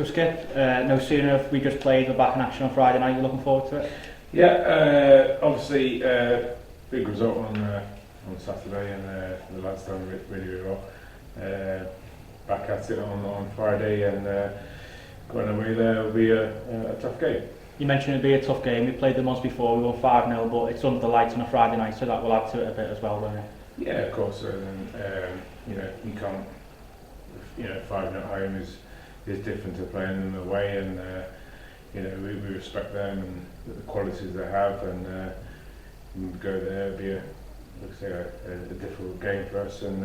So Skip, no sooner have we just played, we're back in action on Friday night. You looking forward to it? Yeah, obviously big result on Saturday, and the lads done really well. Back at it on Friday, and going away there will be a tough game. You mentioned it'd be a tough game. We played them once before, we won 5-0, but it's under the lights on a Friday night, so that will add to it a bit as well, won't it? Yeah, of course. You know, you can't. 5-0 at home is different to playing them away, and you know, we respect them and the qualities they have, and we go there, it'll be a difficult game for us, and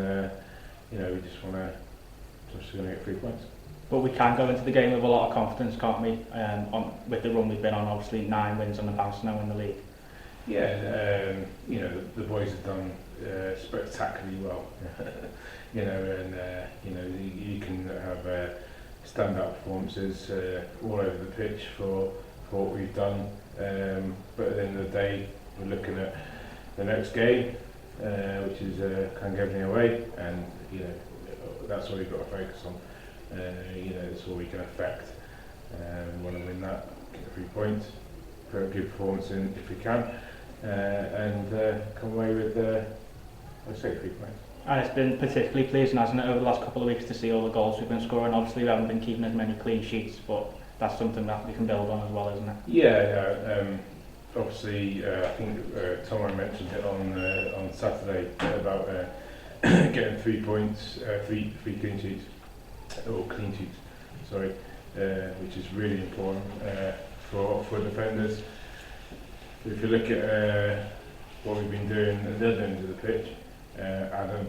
you know, we just want to get 3 points. But we can go into the game with a lot of confidence, can't we? With the run we've been on, obviously 9 wins on the bounce now in the league. Yeah, you know, the boys have done spectacularly well. You know, and you know, you can have stand-up performances all over the pitch for what we've done. But at the end of the day, we're looking at the next game, which is Llangefni away, and you know, that's what we've got to focus on. You know, it's all we can affect. We want to win that, get 3 points, put a good performance in if we can, and come away with, I'd say, 3 points. And it's been particularly pleasing, hasn't it, over the last couple of weeks to see all the goals we've been scoring. Obviously we haven't been keeping as many clean sheets, but that's something that we can build on as well, isn't it? Yeah, obviously I think Tom mentioned it on Saturday about getting 3 points, three clean sheets, sorry, which is really important for defenders. If you look at what we've been doing at the other end of the pitch, Adam,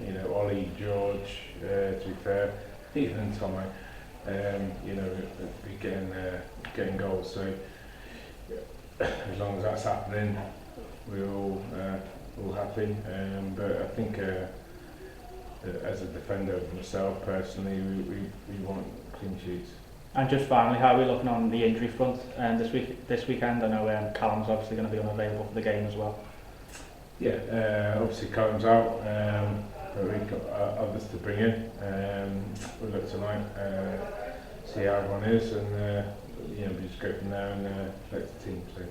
you know, Ollie, George, to be fair, even Tommy, you know, we're getting goals. So as long as that's happening, we're all happy. But I think as a defender myself personally, we want clean sheets. And just finally, how are we looking on the injury front this weekend? I know Callum's obviously going to be unavailable for the game as well. Yeah, obviously Callum's out, but we've got others to bring in. We'll look tonight, see how everyone is, and you know, we just go from there and select the team. So.